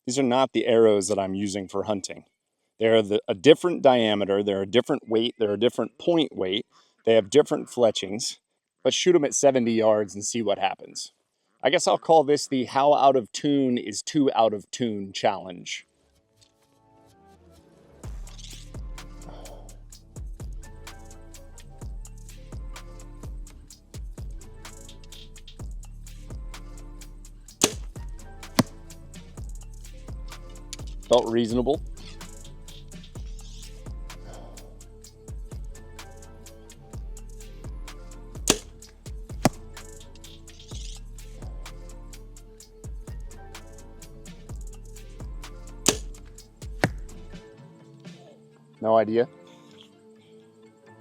These are not the arrows that I'm using for hunting. They're a different diameter, they're a different weight, they're a different point weight, they have different fletchings. Let's shoot them at 70 yards and see what happens. I guess I'll call this the how out of tune is too out of tune challenge. Felt reasonable. No idea.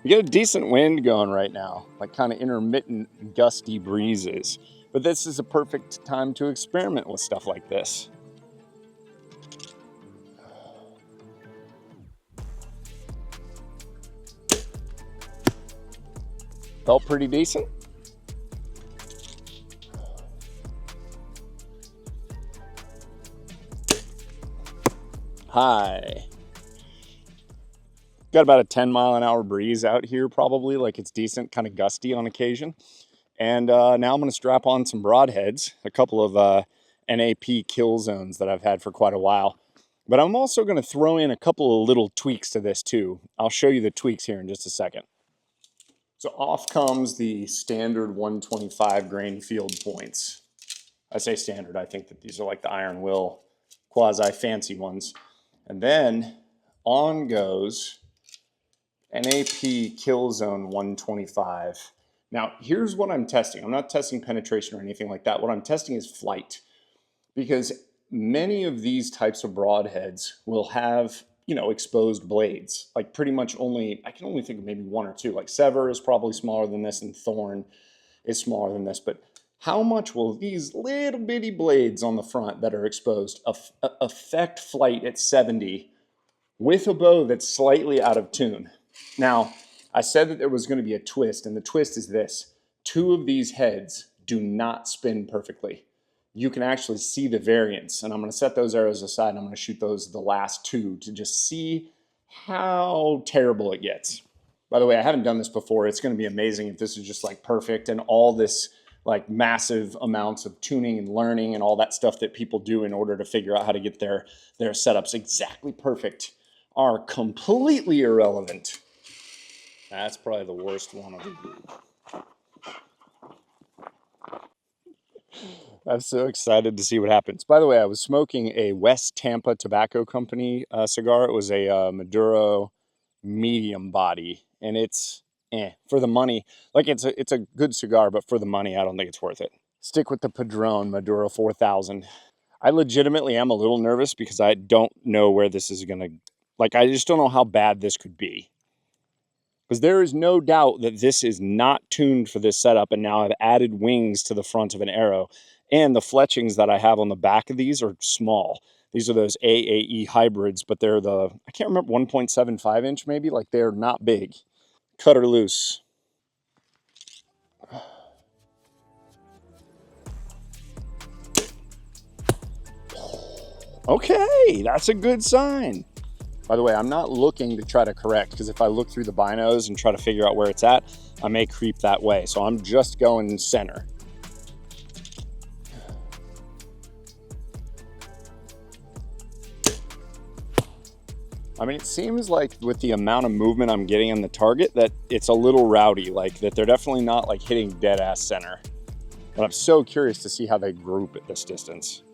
We get a decent wind going right now, like kind of intermittent gusty breezes. But this is a perfect time to experiment with stuff like this. Felt pretty decent. Hi. Got about a 10-mile-an-hour breeze out here, probably, like it's decent, kind of gusty on occasion. And now I'm going to strap on some broadheads, a couple of NAP kill zones that I've had for quite a while. But I'm also going to throw in a couple of little tweaks to this too. I'll show you the tweaks here in just a second. So off comes the standard 125 grain field points. I say standard, I think that these are like the Iron Will quasi fancy ones. And then on goes NAP Kill Zone 125. Now, here's what I'm testing. I'm not testing penetration or anything like that. What I'm testing is flight, because many of these types of broadheads will have, you know, exposed blades. Like pretty much only, I can only think of maybe one or two. Like Sever is probably smaller than this, and Thorn is smaller than this. But how much will these little bitty blades on the front that are exposed affect flight at 70 with a bow that's slightly out of tune? Now, I said that there was going to be a twist, and the twist is this. Two of these heads do not spin perfectly. You can actually see the variance, and I'm going to set those arrows aside, and I'm going to shoot those the last two to just see how terrible it gets. By the way, I haven't done this before. It's going to be amazing if this is just like perfect, and all this like massive amounts of tuning and learning and all that stuff that people do in order to figure out how to get their setups exactly perfect are completely irrelevant. That's probably the worst one of the group. I'm so excited to see what happens. By the way, I was smoking a West Tampa Tobacco Company cigar. It was a Maduro medium body, and it's for the money. Like it's a good cigar, but for the money, I don't think it's worth it. Stick with the Padron Maduro 4000. I legitimately am a little nervous because I don't know where this is gonna, like, I just don't know how bad this could be. Because there is no doubt that this is not tuned for this setup, and now I've added wings to the front of an arrow. And the fletchings that I have on the back of these are small. These are those AAE hybrids, but they're the, I can't remember, 1.75 inch maybe? Like, they're not big. Cut her loose. Okay, that's a good sign. By the way, I'm not looking to try to correct, because if I look through the binos and try to figure out where it's at, I may creep that way. So I'm just going center. I mean, it seems like with the amount of movement I'm getting on the target that it's a little rowdy, like that they're definitely not like hitting dead ass center. But I'm so curious to see how they group at this distance.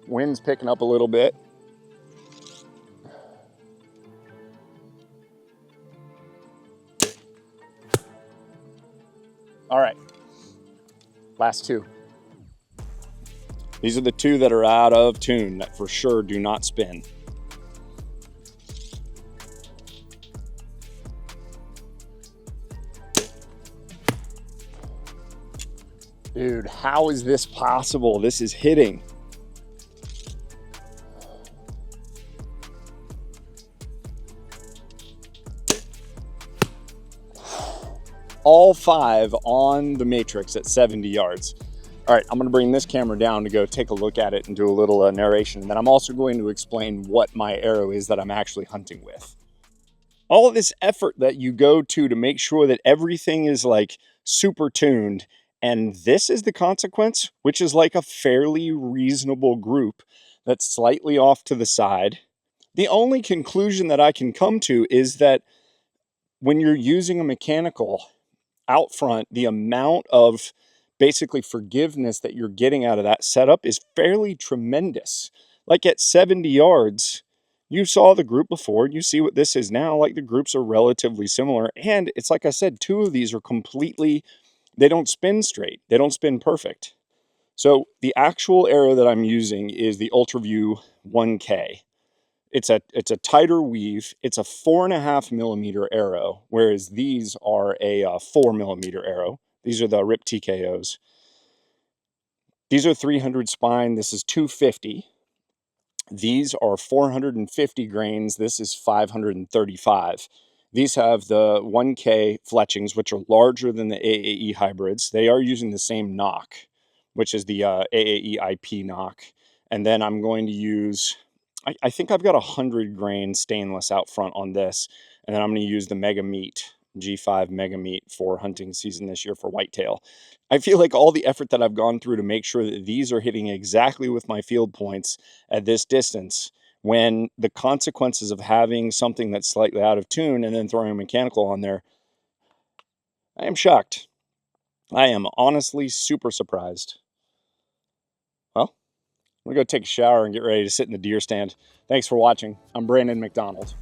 Wind's picking up a little bit. All right, last two. These are the two that are out of tune that for sure do not spin. Dude, how is this possible? This is hitting. All five on the matrix at 70 yards. All right, I'm going to bring this camera down to go take a look at it and do a little narration. And then I'm also going to explain what my arrow is that I'm actually hunting with. All of this effort that you go to make sure that everything is like super tuned, and this is the consequence, which is like a fairly reasonable group that's slightly off to the side. The only conclusion that I can come to is that when you're using a mechanical out front, the amount of basically forgiveness that you're getting out of that setup is fairly tremendous. Like at 70 yards, you saw the group before, you see what this is now. Like the groups are relatively similar. And it's like I said, two of these are completely, they don't spin straight, they don't spin perfect. So the actual arrow that I'm using is the UltraView 1K. It's a tighter weave. It's a 4.5mm arrow, whereas these are a 4mm arrow. These are the RIP TKOs. These are 300 spine. This is 250. These are 450 grains. This is 535. These have the 1K fletchings, which are larger than the AAE hybrids. They are using the same knock, which is the AAE IP knock. And then I'm going to use, I think I've got 100 grain stainless out front on this. And then I'm going to use the Mega Meat, G5 Mega Meat for hunting season this year for whitetail. I feel like all the effort that I've gone through to make sure that these are hitting exactly with my field points at this distance, when the consequences of having something that's slightly out of tune and then throwing a mechanical on there, I am shocked. I am honestly super surprised. Well, I'm gonna go take a shower and get ready to sit in the deer stand. Thanks for watching. I'm Brandon McDonald.